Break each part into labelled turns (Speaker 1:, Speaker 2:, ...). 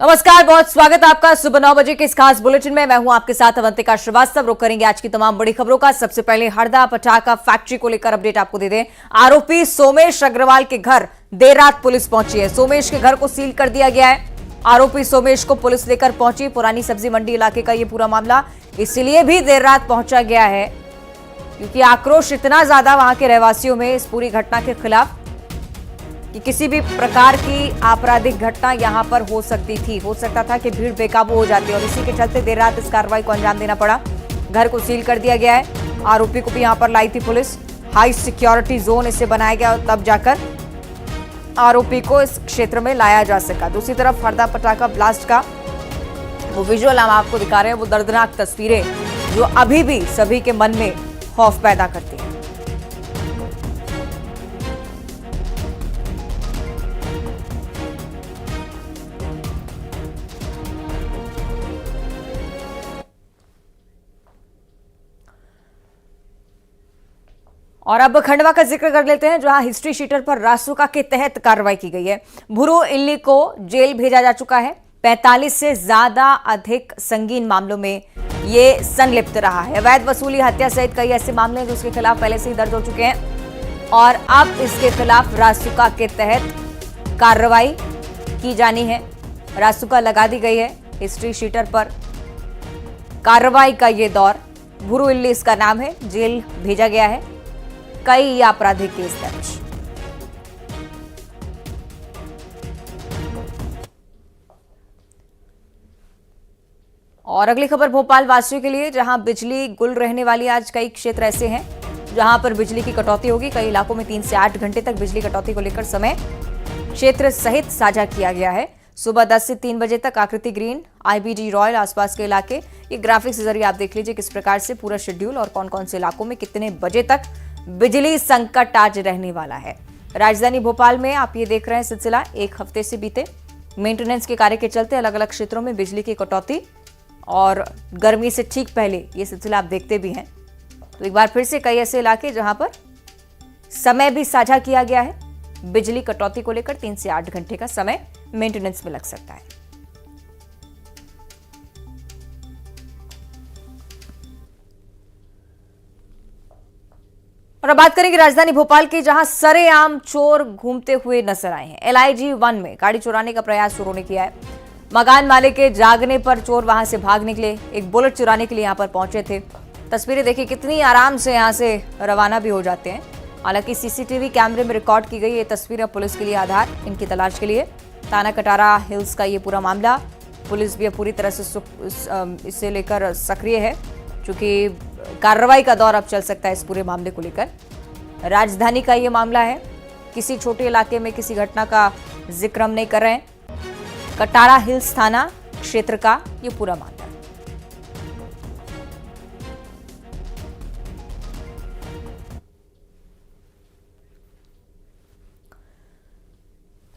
Speaker 1: नमस्कार, बहुत स्वागत है आपका सुबह 9 बजे के इस खास बुलेटिन में। मैं हूं आपके साथ अवंतिका श्रीवास्तव। रुक करेंगे आज की तमाम बड़ी खबरों का। सबसे पहले हरदा पटाखा फैक्ट्री को लेकर अपडेट आपको दे दें। आरोपी सोमेश अग्रवाल के घर देर रात पुलिस पहुंची है। सोमेश के घर को सील कर दिया गया है। आरोपी सोमेश को पुलिस लेकर पहुंची। पुरानी सब्जी मंडी इलाके का यह पूरा मामला इसलिए भी देर रात पहुंचा गया है क्योंकि आक्रोश इतना ज्यादा वहां के रहवासियों में इस पूरी घटना के खिलाफ कि किसी भी प्रकार की आपराधिक घटना यहां पर हो सकती थी। हो सकता था कि भीड़ बेकाबू हो जाती और इसी के चलते देर रात इस कार्रवाई को अंजाम देना पड़ा। घर को सील कर दिया गया है। आरोपी को भी यहां पर लाई थी पुलिस। हाई सिक्योरिटी जोन इसे बनाया गया और तब जाकर आरोपी को इस क्षेत्र में लाया जा सका। दूसरी तरफ हरदा पटाखा ब्लास्ट का वो विजुअल हम आपको दिखा रहे हैं, वो दर्दनाक तस्वीरें जो अभी भी सभी के मन में खौफ पैदा करती है। और अब खंडवा का जिक्र कर लेते हैं, जहां हिस्ट्री शीटर पर रासुका के तहत कार्रवाई की गई है। भुरू इल्ली को जेल भेजा जा चुका है। 45 से ज्यादा अधिक संगीन मामलों में ये संलिप्त रहा है। अवैध वसूली, हत्या सहित कई ऐसे मामले हैं जो उसके खिलाफ पहले से ही दर्ज हो चुके हैं और अब इसके खिलाफ रासुका के तहत कार्रवाई की जानी है। रासुका लगा दी गई है। हिस्ट्री शीटर पर कार्रवाई का ये दौर। भुरू इल्ली इसका नाम है। जेल भेजा गया है। कई आपराधिक केस दर्ज। और अगली खबर भोपाल वासियों के लिए, जहां बिजली गुल रहने वाली आज कई क्षेत्र ऐसे हैं जहां पर बिजली की कटौती होगी। कई इलाकों में 3 से 8 घंटे तक बिजली कटौती को लेकर समय क्षेत्र सहित साझा किया गया है। सुबह 10 से 3 बजे तक आकृति ग्रीन, IBD रॉयल, आसपास के इलाके, ये ग्राफिक्स के जरिए आप देख लीजिए किस प्रकार से पूरा शेड्यूल और कौन कौन से इलाकों में कितने बजे तक बिजली संकट आज रहने वाला है। राजधानी भोपाल में आप ये देख रहे हैं सिलसिला 1 हफ्ते से बीते। मेंटेनेंस के कार्य के चलते अलग अलग क्षेत्रों में बिजली की कटौती और गर्मी से ठीक पहले ये सिलसिला आप देखते भी हैं। तो एक बार फिर से कई ऐसे इलाके जहां पर समय भी साझा किया गया है। बिजली कटौती को लेकर 3 से 8 घंटे का समय मेंटेनेंस में लग सकता है। और अब बात करेंगे राजधानी भोपाल की, जहां सरेआम चोर घूमते हुए नजर आए हैं। LIG 1 में गाड़ी चुराने का प्रयास चोरों ने किया है। मकान मालिक के जागने पर चोर वहां से भाग निकले। एक बुलेट चुराने के लिए यहां पर पहुंचे थे। तस्वीरें देखिए, कितनी आराम से यहां से रवाना भी हो जाते हैं। हालांकि CCTV कैमरे में रिकॉर्ड की गई ये तस्वीरें पुलिस के लिए आधार, इनकी तलाश के लिए। थाना कटारा हिल्स का ये पूरा मामला, पुलिस भी पूरी तरह से इसे लेकर सक्रिय है, चूंकि कार्रवाई का दौर अब चल सकता है इस पूरे मामले को लेकर। राजधानी का ये मामला है, किसी छोटे इलाके में किसी घटना का जिक्र हम नहीं कर रहे हैं। कटारा हिल्स थाना क्षेत्र का ये पूरा मामला।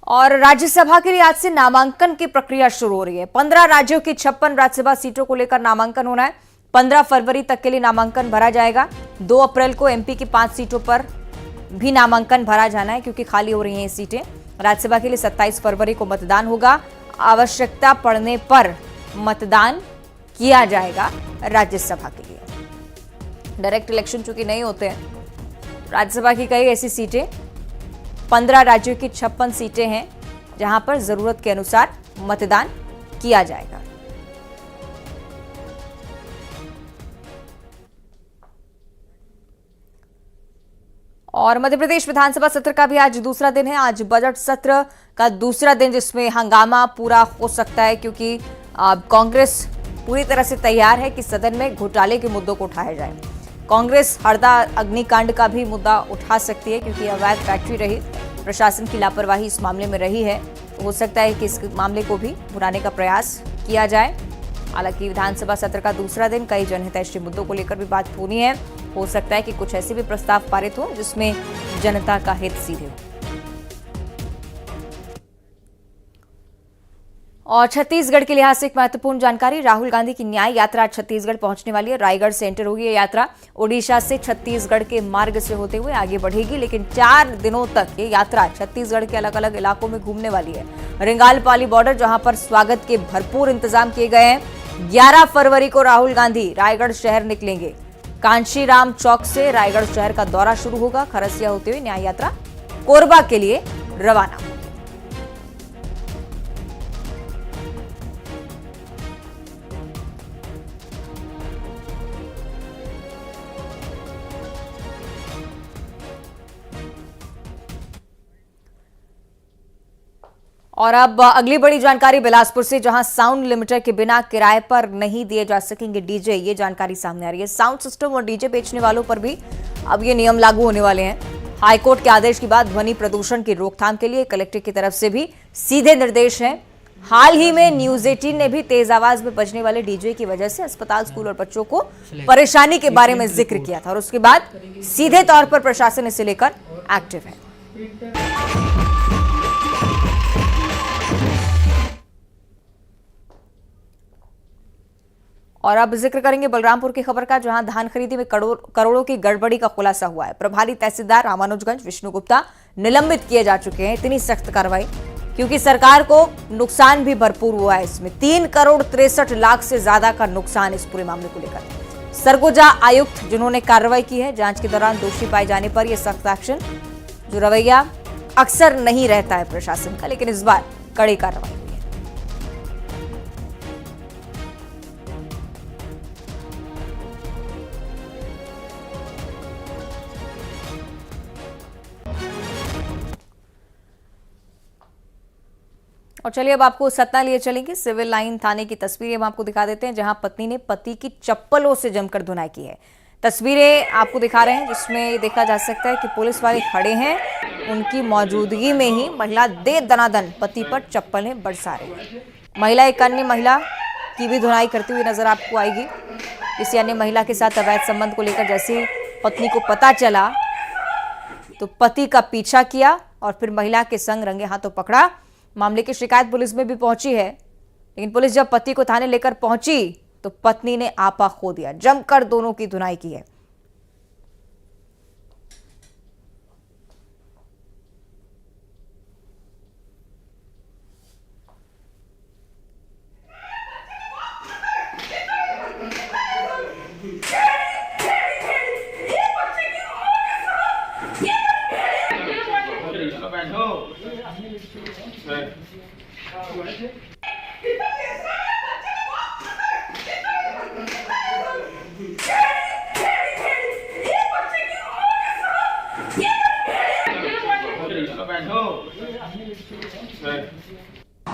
Speaker 1: और राज्यसभा के लिए आज से नामांकन की प्रक्रिया शुरू हो रही है। 15 राज्यों की 56 राज्यसभा सीटों को लेकर नामांकन होना है। 15 फरवरी तक के लिए नामांकन भरा जाएगा। 2 अप्रैल को MP की 5 सीटों पर भी नामांकन भरा जाना है क्योंकि खाली हो रही हैं ये सीटें। राज्यसभा के लिए 27 फरवरी को मतदान होगा। आवश्यकता पड़ने पर मतदान किया जाएगा राज्यसभा के लिए। डायरेक्ट इलेक्शन चूंकि नहीं होते हैं, राज्यसभा की कई ऐसी सीटें, 15 राज्यों की 56 सीटें हैं जहां पर जरूरत के अनुसार मतदान किया जाएगा। और मध्य प्रदेश विधानसभा सत्र का भी आज दूसरा दिन है। आज बजट सत्र का दूसरा दिन, जिसमें हंगामा पूरा हो सकता है क्योंकि कांग्रेस पूरी तरह से तैयार है कि सदन में घोटाले के मुद्दों को उठाया जाए। कांग्रेस हरदा अग्निकांड का भी मुद्दा उठा सकती है क्योंकि अवैध फैक्ट्री रही, प्रशासन की लापरवाही इस मामले में रही है। तो हो सकता है कि इस मामले को भी भुनाने का प्रयास किया जाए। हालांकि विधानसभा सत्र का दूसरा दिन, कई जनहितैषी मुद्दों को लेकर भी बात होनी है। हो सकता है कि कुछ ऐसे भी प्रस्ताव पारित हो जिसमें जनता का हित सीधे हो। और छत्तीसगढ़ के लिहाज से एक महत्वपूर्ण जानकारी, राहुल गांधी की न्याय यात्रा छत्तीसगढ़ पहुंचने वाली है। रायगढ़ से एंटर होगी ये यात्रा, ओडिशा से छत्तीसगढ़ के मार्ग से होते हुए आगे बढ़ेगी, लेकिन 4 दिनों तक ये यात्रा छत्तीसगढ़ के अलग अलग इलाकों में घूमने वाली है। रिंगालपाली बॉर्डर, जहां पर स्वागत के भरपूर इंतजाम किए गए हैं। 11 फरवरी को राहुल गांधी रायगढ़ शहर निकलेंगे। कांशीराम चौक से रायगढ़ शहर का दौरा शुरू होगा। खरसिया होते हुए न्याय यात्रा कोरबा के लिए रवाना। और अब अगली बड़ी जानकारी बिलासपुर से, जहां साउंड लिमिटर के बिना किराए पर नहीं दिए जा सकेंगे डीजे। ये जानकारी सामने आ रही है। साउंड सिस्टम और डीजे बेचने वालों पर भी अब ये नियम लागू होने वाले हैं। हाईकोर्ट के आदेश के बाद ध्वनि प्रदूषण की रोकथाम के लिए कलेक्टर की तरफ से भी सीधे निर्देश हैं। हाल ही में न्यूज 18 ने भी तेज आवाज में बजने वाले डीजे की वजह से अस्पताल, स्कूल और बच्चों को परेशानी के बारे में जिक्र किया था और उसके बाद सीधे तौर पर प्रशासन इसे लेकर एक्टिव है। और अब जिक्र करेंगे बलरामपुर की खबर का, जहां धान खरीदी में करोड़ों की गड़बड़ी का खुलासा हुआ है। प्रभारी तहसीलदार रामानुजगंज विष्णु गुप्ता निलंबित किए जा चुके हैं। इतनी सख्त कार्रवाई क्योंकि सरकार को नुकसान भी भरपूर हुआ है। इसमें 3 करोड़ 63 लाख से ज्यादा का नुकसान इस पूरे मामले को लेकर। सरगुजा आयुक्त जिन्होंने कार्रवाई की है, जांच के दौरान दोषी पाए जाने पर यह सख्त एक्शन, जो रवैया अक्सर नहीं रहता है प्रशासन का, लेकिन इस बार कड़ी कार्रवाई। और चलिए अब आपको सतना लिए चलेंगे। सिविल लाइन थाने की तस्वीरें हम आपको दिखा देते हैं, जहां पत्नी ने पति की चप्पलों से जमकर धुनाई की है। तस्वीरें आपको दिखा रहे हैं, जिसमें देखा जा सकता है कि पुलिस वाले खड़े हैं। उनकी मौजूदगी में ही महिला दे दनादन पति पर चप्पलें बरसा रही है। महिला एक अन्य महिला की भी धुनाई करती हुई नजर आपको आएगी। किसी अन्य महिला के साथ अवैध संबंध को लेकर जैसे पत्नी को पता चला तो पति का पीछा किया और फिर महिला के संग रंगे हाथों पकड़ा। मामले की शिकायत पुलिस में भी पहुंची है, लेकिन पुलिस जब पति को थाने लेकर पहुंची तो पत्नी ने आपा खो दिया। जमकर दोनों की धुनाई की है।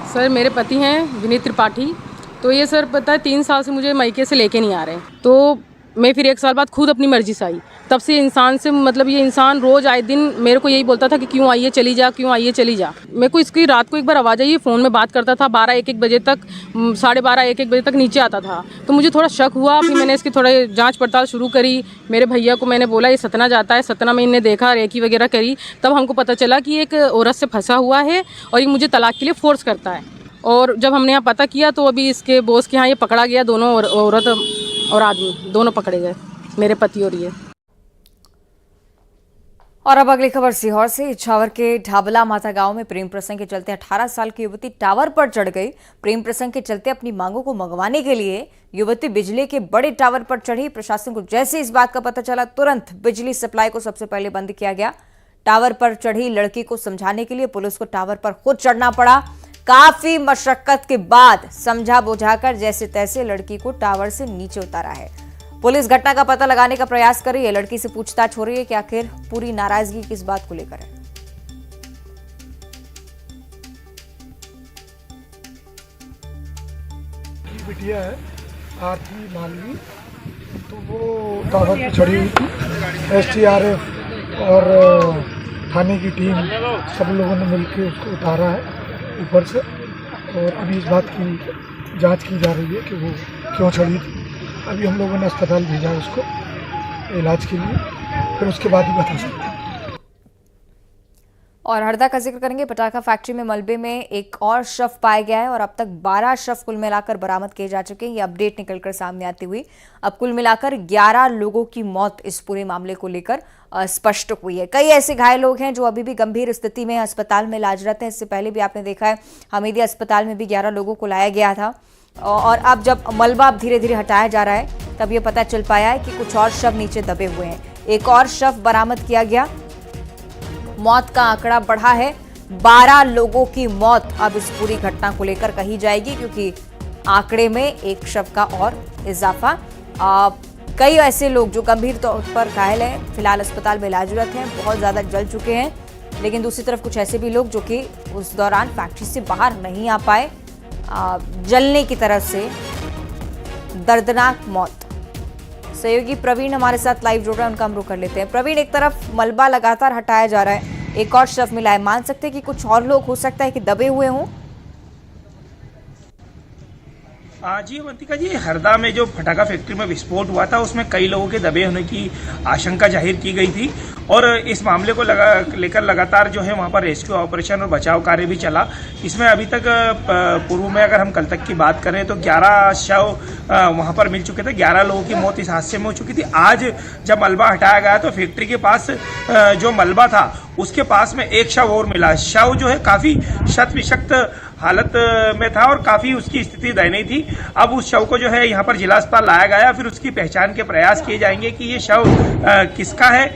Speaker 2: सर मेरे पति हैं विनीत त्रिपाठी। तो ये सर पता है 3 साल से मुझे मायके से लेके नहीं आ रहे, तो मैं फिर 1 साल बाद खुद अपनी मर्जी से आई। तब से इंसान से मतलब ये इंसान रोज आए दिन मेरे को यही बोलता था कि क्यों आइए चली जा, क्यों आइए चली जा। मेरे को इसकी रात को एक बार आवाज़ आई, फ़ोन में बात करता था 12-1 बजे तक, 12:30-1 बजे तक नीचे आता था। तो मुझे थोड़ा शक हुआ, फिर मैंने इसकी थोड़ा जाँच पड़ताल शुरू करी। मेरे भैया को मैंने बोला ये सतना जाता है, सतना में इन्हें देखा, रेकी वगैरह करी, तब हमको पता चला कि एक औरत से फंसा हुआ है और ये मुझे तलाक के लिए फोर्स करता है। और जब हमने यहाँ पता किया तो अभी इसके बॉस के यहाँ ये पकड़ा गया, दोनों औरत और आदमी दोनों पकड़े गए, मेरे पति और ये।
Speaker 1: और अब अगली खबर सीहोर से। इछावर के ढाबला माता गांव में प्रेम प्रसंग के चलते 18 साल की युवती टावर पर चढ़ गई। प्रेम प्रसंग के चलते अपनी मांगों को मंगवाने के लिए युवती बिजली के बड़े टावर पर चढ़ी। प्रशासन को जैसे इस बात का पता चला, तुरंत बिजली सप्लाई को सबसे पहले बंद किया गया। टावर पर चढ़ी लड़की को समझाने के लिए पुलिस को टावर पर खुद चढ़ना पड़ा। काफी मशक्कत के बाद समझा बुझाकर जैसे तैसे लड़की को टावर से नीचे उतारा है। पुलिस घटना का पता लगाने का प्रयास कर रही है। लड़की से पूछताछ हो रही है कि आखिर पूरी नाराजगी किस बात को लेकर है।
Speaker 3: बिटिया है आरती मालवी, तो वो टावर पर चढ़ी हुई थी। STRF और थाने की टीम सब लोगों ने मिलकर उसको उतारा है ऊपर से, और अभी इस बात की जांच की जा रही है कि वो क्यों चढ़ी थी। अभी हम लोगों ने अस्पताल भेजा उसको इलाज के लिए, फिर उसके बाद ही बता सकते हैं।
Speaker 1: और हरदा का जिक्र करेंगे। पटाखा फैक्ट्री में मलबे में एक और शव पाया गया है और अब तक 12 शव कुल मिलाकर बरामद किए जा चुके हैं। ये अपडेट निकलकर सामने आती हुई अब कुल मिलाकर 11 लोगों की मौत इस पूरे मामले को लेकर स्पष्ट हुई है। कई ऐसे घायल लोग हैं जो अभी भी गंभीर स्थिति में अस्पताल में इलाजरत हैं। इससे पहले भी आपने देखा है हमीदिया अस्पताल में भी 11 लोगों को लाया गया था और अब जब मलबा धीरे धीरे हटाया जा रहा है तब ये पता चल पाया है कि कुछ और शव नीचे दबे हुए हैं। एक और शव बरामद किया गया। मौत का आंकड़ा बढ़ा है, 12 लोगों की मौत अब इस पूरी घटना को लेकर कही जाएगी क्योंकि आंकड़े में एक शव का और इजाफा। कई ऐसे लोग जो गंभीर तौर पर घायल हैं, फिलहाल अस्पताल में इलाजरत हैं, बहुत ज्यादा जल चुके हैं। लेकिन दूसरी तरफ कुछ ऐसे भी लोग जो कि उस दौरान फैक्ट्री से बाहर नहीं आ पाए, जलने की तरफ से दर्दनाक मौत। सहयोगी प्रवीण हमारे साथ लाइव जुड़ रहे हैं, उनका हम रुख कर लेते हैं। प्रवीण, एक तरफ मलबा लगातार हटाया जा रहा है, एक और शव मिला है, मान सकते हैं कि कुछ और लोग हो सकता है कि दबे हुए हों?
Speaker 4: जी अवंतिका जी, हरदा में जो पटाखा फैक्ट्री में विस्फोट हुआ था उसमें कई लोगों के दबे होने की आशंका जाहिर की गई थी और इस मामले को लेकर लगातार जो है वहां पर रेस्क्यू ऑपरेशन और बचाव कार्य भी चला। इसमें अभी तक पूर्व में अगर हम कल तक की बात करें तो 11 शव वहां पर मिल चुके थे। 11 लोगों की मौत इस हादसे में हो चुकी थी। आज जब मलबा हटाया गया तो फैक्ट्री के पास जो मलबा था उसके पास में एक शव और मिला। शव जो है काफी शत विषक्त हालत में था और काफी उसकी स्थिति दयनीय थी। अब उस शव को जो है यहाँ पर जिला अस्पताल लाया गया, फिर उसकी पहचान के प्रयास किए जाएंगे कि ये शव किसका है।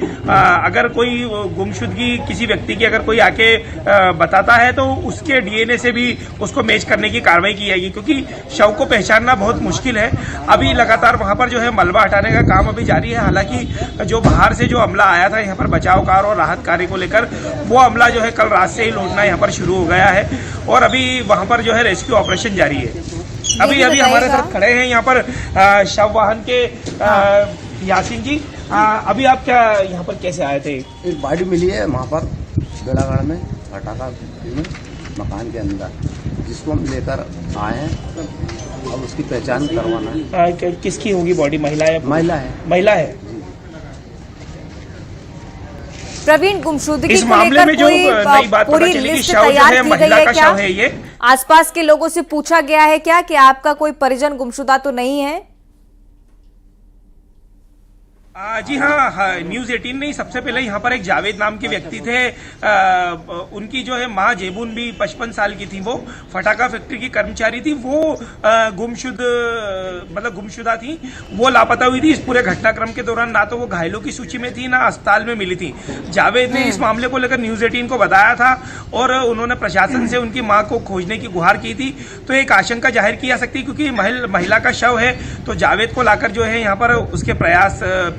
Speaker 4: अगर कोई गुमशुदगी किसी व्यक्ति की अगर कोई आके बताता है तो उसके डीएनए से भी उसको मैच करने की कार्रवाई की जाएगी क्योंकि शव को पहचानना बहुत मुश्किल है। अभी लगातार वहां पर जो है मलबा हटाने का काम अभी जारी है। हालांकि जो बाहर से जो अमला आया था यहाँ पर बचाव कार्य और राहत कार्य को लेकर, वो अमला जो है कल रात से ही लौटना यहाँ पर शुरू हो गया है और अभी वहां पर जो है रेस्क्यू ऑपरेशन जारी है। अभी हमारे साथ खड़े हैं यहाँ पर शव वाहन के यासीन जी। अभी आप क्या यहाँ पर कैसे आए थे?
Speaker 5: एक बॉडी मिली है वहाँ पर बेड़ागढ़ में पटाखा में मकान के अंदर, जिसको हम लेकर आए हैं। अब उसकी पहचान करवाना है।
Speaker 4: किसकी होगी बॉडी? महिला है? महिला है।
Speaker 1: प्रवीण, गुमशुदगी
Speaker 4: इस
Speaker 1: को
Speaker 4: मामले में
Speaker 1: लेकर
Speaker 4: जो
Speaker 1: कोई
Speaker 4: नई बात
Speaker 1: पूरी
Speaker 4: पता चली कि
Speaker 1: लिस्ट
Speaker 4: शव जो
Speaker 1: तैयार
Speaker 4: है
Speaker 1: की
Speaker 4: महिला
Speaker 1: गई है
Speaker 4: का
Speaker 1: क्या?
Speaker 4: शव है ये।
Speaker 1: आसपास के लोगों से पूछा गया है क्या कि आपका कोई परिजन गुमशुदा तो नहीं है?
Speaker 4: जी हाँ, न्यूज 18 ने सबसे पहले यहाँ पर एक जावेद नाम के व्यक्ति थे। उनकी जो है माँ जेबून भी 55 साल की थी। वो फटाखा फैक्ट्री की कर्मचारी थी। वो गुमशुदा थी, वो लापता हुई थी। इस पूरे घटनाक्रम के दौरान ना तो वो घायलों की सूची में थी ना अस्पताल में मिली थी। जावेद ने इस मामले को लेकर न्यूज 18 को बताया था और उन्होंने प्रशासन से उनकी माँ को खोजने की गुहार की थी। तो एक आशंका जाहिर की जा सकती है क्योंकि महिला का शव है तो जावेद को लाकर जो है यहाँ पर उसके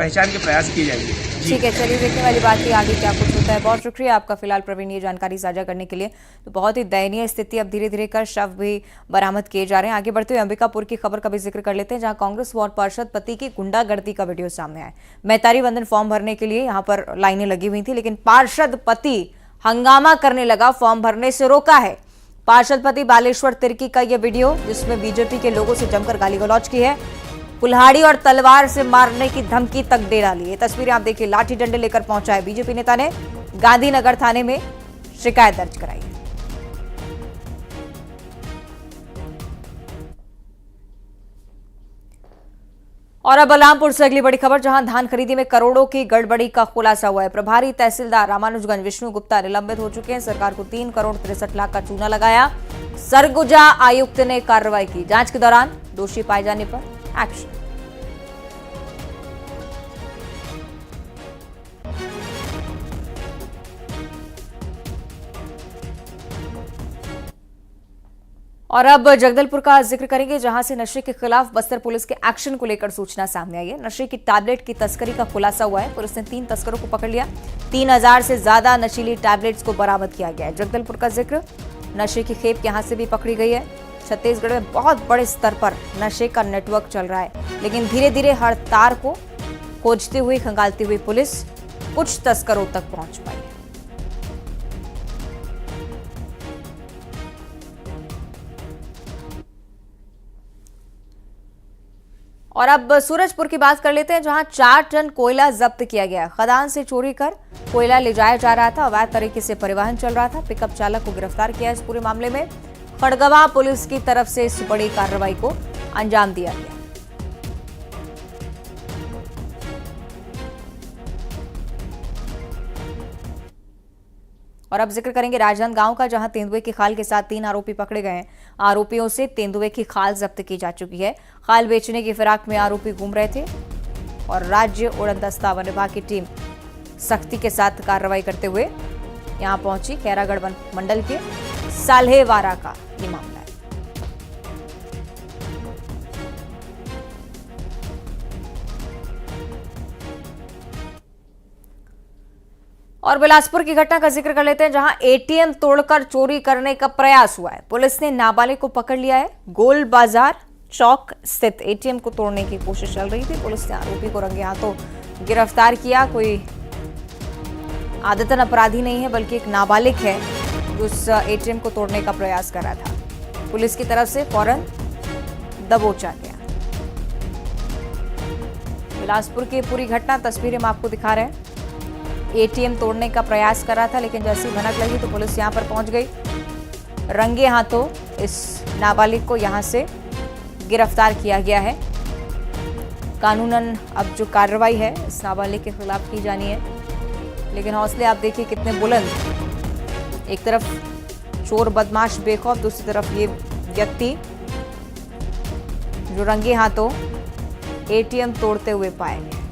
Speaker 4: पहचान के प्रयास किए जाएंगे।
Speaker 1: ठीक है, चलिए देखने वाली बात है आगे क्या कुछ होता है। बहुत शुक्रिया आपका फिलहाल प्रवीण ये जानकारी साझा करने के लिए। तो बहुत ही दयनीय स्थिति, अब धीरे धीरे कर शव भी बरामद किए जा रहे हैं। आगे बढ़ते हुए अंबिकापुर की खबर का भी जिक्र कर लेते हैं जहां कांग्रेस वार्ड पार्षद पति की गुंडागर्दी का वीडियो सामने आया। मैतारी बंधन फॉर्म भरने के लिए यहाँ पर लाइनें लगी हुई थी लेकिन पार्षद पति हंगामा करने लगा, फॉर्म भरने से रोका है। पार्षद पति बालेश्वर तिर्की का यह वीडियो जिसमें बीजेपी के लोगों से जमकर गाली गलौज की है, कुल्हाड़ी और तलवार से मारने की धमकी तक दे डाली है। तस्वीरें आप देखिए, लाठी डंडे लेकर पहुंचा है बीजेपी नेता ने गांधीनगर थाने में शिकायत दर्ज कराई है। और अब बलरामपुर से अगली बड़ी खबर जहां धान खरीदी में करोड़ों की गड़बड़ी का खुलासा हुआ है। प्रभारी तहसीलदार रामानुजगंज विष्णु गुप्ता निलंबित हो चुके हैं। सरकार को 3 करोड़ 63 लाख का चूना लगाया। सरगुजा आयुक्त ने कार्रवाई की। जांच के दौरान दोषी पाए जाने पर एक्शन। और अब जगदलपुर का जिक्र करेंगे जहां से नशे के खिलाफ बस्तर पुलिस के एक्शन को लेकर सूचना सामने आई है। नशे की टैबलेट की तस्करी का खुलासा हुआ है। पुलिस ने 3 तस्करों को पकड़ लिया। 3000 से ज्यादा नशीली टैबलेट्स को बरामद किया गया है। जगदलपुर का जिक्र, नशे की खेप यहां से भी पकड़ी गई है। छत्तीसगढ़ में बहुत बड़े स्तर पर नशे का नेटवर्क चल रहा है लेकिन धीरे धीरे हर तार को खोजती हुई खंगालती हुई पुलिस कुछ तस्करों तक पहुंच पाई है। और अब सूरजपुर की बात कर लेते हैं, जहां 4 टन कोयला जब्त किया गया। खदान से चोरी कर कोयला ले जाया जा रहा था, अवैध तरीके से परिवहन चल रहा था। पिकअप चालक को गिरफ्तार किया। इस पूरे मामले में खड़गवां पुलिस की तरफ से इस बड़ी कार्रवाई को अंजाम दिया गया। और अब जिक्र करेंगे राजनांदगांव का, जहां तेंदुए की खाल के साथ 3 आरोपी पकड़े गए हैं। आरोपियों से तेंदुए की खाल जब्त की जा चुकी है। खाल बेचने की फिराक में आरोपी घूम रहे थे और राज्य उड़नदस्ता वन विभाग की टीम सख्ती के साथ कार्रवाई करते हुए यहां पहुंची। खैरागढ़ वन मंडल के साल्हेवारा का ये मामला है। और बिलासपुर की घटना का जिक्र कर लेते हैं, जहां एटीएम तोड़कर चोरी करने का प्रयास हुआ है। पुलिस ने नाबालिग को पकड़ लिया है। गोल बाजार चौक स्थित एटीएम को तोड़ने की कोशिश चल रही थी। पुलिस ने आरोपी को रंगे हाथों गिरफ्तार किया। कोई आदतन अपराधी नहीं है, बल्कि एक नाबालिग है जो उस एटीएम को तोड़ने का प्रयास कर रहा था। पुलिस की तरफ से फौरन दबोचा गया। बिलासपुर की पूरी घटना तस्वीरें हम आपको दिखा रहे हैं। एटीएम तोड़ने का प्रयास कर रहा था, लेकिन जैसी भनक लगी तो पुलिस यहां पर पहुंच गई। रंगे हाथों इस नाबालिग को यहां से गिरफ्तार किया गया है। कानूनन अब जो कार्रवाई है इस नाबालिग के खिलाफ की जानी है, लेकिन हौसले आप देखिए कितने बुलंद। एक तरफ चोर बदमाश बेखौफ, दूसरी तरफ ये व्यक्ति जो रंगे हाथों एटीएम तोड़ते हुए पाए गए।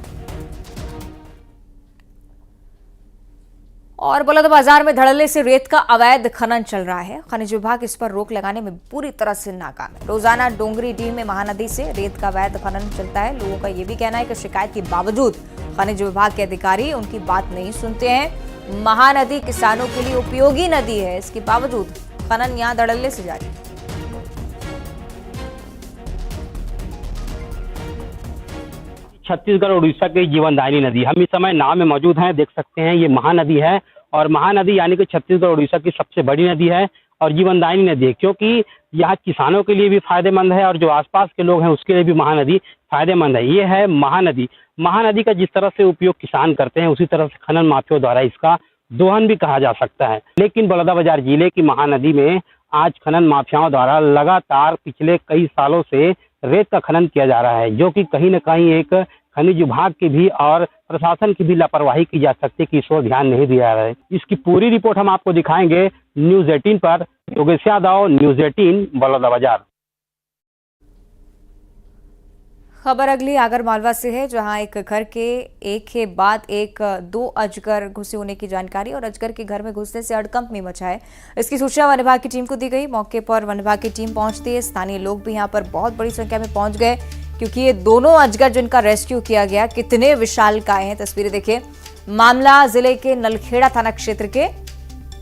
Speaker 1: और बलौदाबाजार में धड़ल्ले से रेत का अवैध खनन चल रहा है। खनिज विभाग इस पर रोक लगाने में पूरी तरह से नाकाम है। रोजाना डोंगरी डीह में महानदी से रेत का अवैध खनन चलता है। लोगों का यह भी कहना है कि शिकायत के बावजूद खनिज विभाग के अधिकारी उनकी बात नहीं सुनते हैं। महानदी किसानों के लिए उपयोगी नदी है, इसके बावजूद खनन यहां धड़ल्ले से जारी है।
Speaker 6: छत्तीसगढ़ और उड़ीसा की जीवनदायिनी नदी, हम इस समय नाव में मौजूद हैं, देख सकते हैं ये महानदी है। और महानदी यानी कि छत्तीसगढ़ और उड़ीसा की सबसे बड़ी नदी है और जीवनदायिनी नदी है, क्योंकि यहाँ किसानों के लिए भी फायदेमंद है और जो आसपास के लोग हैं उसके लिए भी महानदी फायदेमंद है। ये है महानदी। महानदी का जिस तरह से उपयोग किसान करते हैं, उसी तरह से खनन माफियों द्वारा इसका दोहन भी कहा जा सकता है। लेकिन बलौदाबाजार जिले की महानदी में आज खनन माफियाओं द्वारा लगातार पिछले कई सालों से रेत का खनन किया जा रहा है, जो कि कहीं न कहीं एक खनिज विभाग की भी और प्रशासन की भी लापरवाही की जा सकती है कि इस ओर ध्यान नहीं दिया जा रहा है। इसकी पूरी रिपोर्ट हम आपको दिखाएंगे न्यूज 18 पर। योगेश यादव, न्यूज 18, बलौदाबाजार।
Speaker 1: खबर अगली आगरमालवा से है, जहां एक घर के एक के बाद एक 2 अजगर घुसे होने की जानकारी और अजगर के घर में घुसने से हड़कंप में मचा है। इसकी सूचना वन विभाग की टीम को दी गई। मौके पर वन विभाग की टीम पहुंचती है। स्थानीय लोग भी यहां पर बहुत बड़ी संख्या में पहुंच गए, क्योंकि ये दोनों अजगर जिनका रेस्क्यू किया गया कितने विशालकाय हैं। तस्वीरें देखिए। मामला जिले के नलखेड़ा थाना क्षेत्र के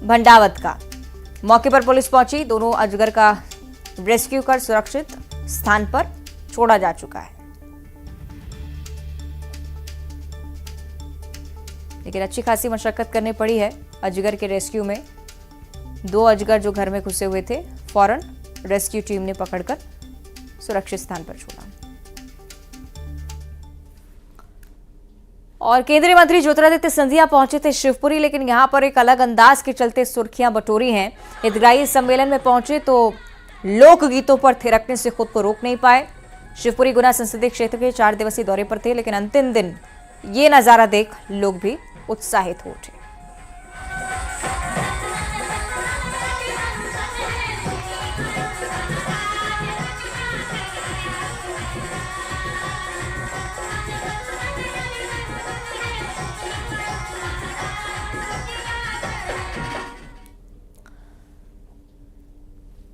Speaker 1: भंडावत का। मौके पर पुलिस पहुंची। दोनों अजगर का रेस्क्यू कर सुरक्षित स्थान पर छोड़ा जा चुका है। लेकिन अच्छी खासी मशक्कत करनी पड़ी है अजगर के रेस्क्यू में। 2 अजगर जो घर में घुसे हुए थे, फौरन रेस्क्यू टीम ने पकड़कर सुरक्षित स्थान पर छोड़ा। और केंद्रीय मंत्री ज्योतिरादित्य सिंधिया पहुंचे थे शिवपुरी, लेकिन यहां पर एक अलग अंदाज के चलते सुर्खियां बटोरी हैं। हितग्राही सम्मेलन में पहुंचे तो लोकगीतों पर थिरकने से खुद को रोक नहीं पाए। शिवपुरी गुना संसदीय क्षेत्र के 4 दिवसीय दौरे पर थे, लेकिन अंतिम दिन ये नजारा देख लोग भी उत्साहित हो उठे।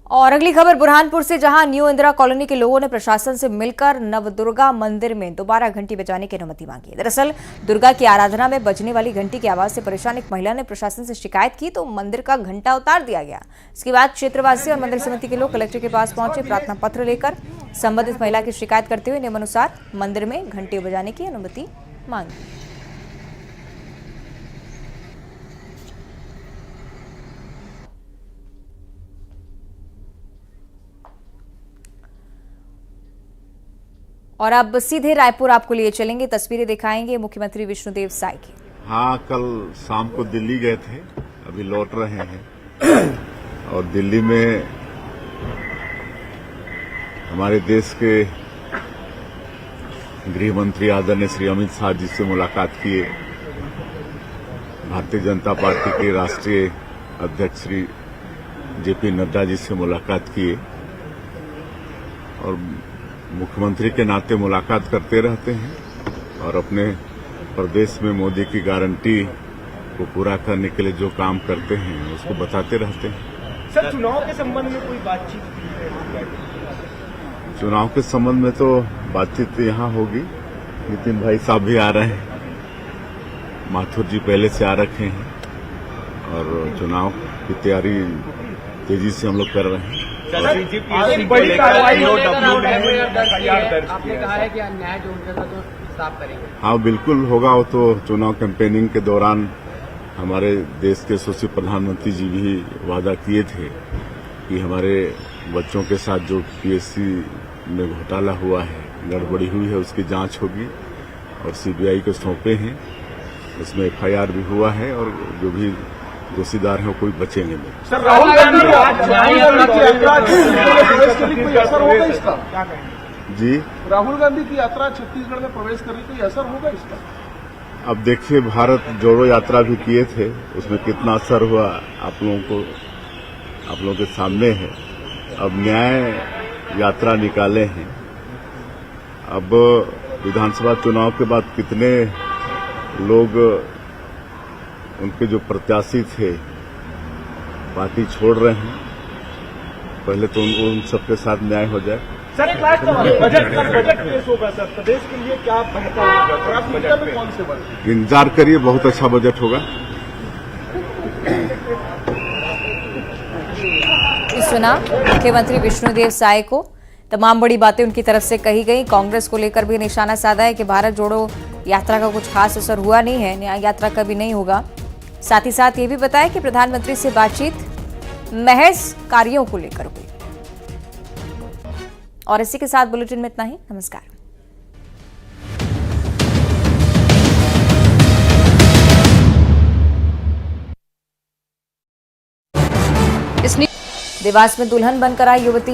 Speaker 1: और अगली खबर बुरहानपुर से, जहां न्यू इंदिरा कॉलोनी के लोगों ने प्रशासन से मिलकर नवदुर्गा मंदिर में दोबारा घंटी बजाने की अनुमति मांगी। दरअसल दुर्गा की आराधना में बजने वाली घंटी की आवाज से परेशान एक महिला ने प्रशासन से शिकायत की, तो मंदिर का घंटा उतार दिया गया। इसके बाद क्षेत्रवासी और मंदिर समिति के लोग कलेक्टर के पास पहुंचे। प्रार्थना पत्र लेकर संबंधित महिला की शिकायत करते हुए नियमानुसार मंदिर में घंटी बजाने की अनुमति मांगी। और अब सीधे रायपुर आपको लिए चलेंगे, तस्वीरें दिखाएंगे मुख्यमंत्री विष्णुदेव साय की।
Speaker 7: हाँ, कल शाम को दिल्ली गए थे, अभी लौट रहे हैं और दिल्ली में हमारे देश के गृह मंत्री आदरणीय श्री अमित शाह जी से मुलाकात किए। भारतीय जनता पार्टी के राष्ट्रीय अध्यक्ष श्री जेपी नड्डा जी से मुलाकात किए और मुख्यमंत्री के नाते मुलाकात करते रहते हैं और अपने प्रदेश में मोदी की गारंटी को पूरा करने के लिए जो काम करते हैं उसको बताते रहते हैं।
Speaker 8: सर, चुनाव के संबंध में कोई बातचीत की है?
Speaker 7: चुनाव के संबंध में तो बातचीत यहाँ होगी। नितिन भाई साहब भी आ रहे हैं, माथुर जी पहले से आ रखे हैं और चुनाव की तैयारी तेजी से हम लोग कर रहे हैं।
Speaker 8: बड़ी कार्रवाई
Speaker 2: आपने कहा है कि अन्याय जो उनके साथ तो साफ करेंगे।
Speaker 7: हाँ, बिल्कुल होगा। वो तो चुनाव कैंपेनिंग के दौरान हमारे देश के यशस्वी प्रधानमंत्री जी भी वादा किए थे कि हमारे बच्चों के साथ जो पीएससी में घोटाला हुआ है, गड़बड़ी हुई है, उसकी जांच होगी और सीबीआई को सौंपे हैं। उसमें एफआईआर भी हुआ है और जो भी दोषीदार हैं वो कोई बचेंगे नहीं।
Speaker 8: सर, राहुल गांधी की यात्रा छत्तीसगढ़ में कोई असर होगा इसका?
Speaker 7: जी,
Speaker 8: राहुल गांधी की यात्रा छत्तीसगढ़ में प्रवेश करने कोई असर होगा इसका?
Speaker 7: अब देखिए, भारत जोड़ो यात्रा भी किए थे, उसमें कितना असर हुआ आप लोगों के सामने है। अब न्याय यात्रा निकाले हैं। अब विधानसभा चुनाव के बाद कितने लोग उनके जो प्रत्याशी थे पार्टी छोड़ रहे हैं, पहले तो उन सबके साथ न्याय हो जाए।
Speaker 8: सर, एक लास्ट सवाल, बजट पेश होगा सर, प्रदेश के लिए क्या बेहतर होगा? प्राथमिकता में कौन से वर्ग?
Speaker 7: इंतजार करिए, बहुत अच्छा बजट होगा।
Speaker 1: सुना मुख्यमंत्री विष्णुदेव साय को, तमाम बड़ी बातें उनकी तरफ से कही गई। कांग्रेस को लेकर भी निशाना साधा है कि भारत जोड़ो यात्रा का कुछ खास असर हुआ नहीं है, न्याय यात्रा का भी नहीं होगा। साथ ही साथ ये भी बताया कि प्रधानमंत्री से बातचीत महज कार्यों को लेकर हुई। और इसी के साथ बुलेटिन में इतना ही। नमस्कार। देवास में दुल्हन बनकर आई युवती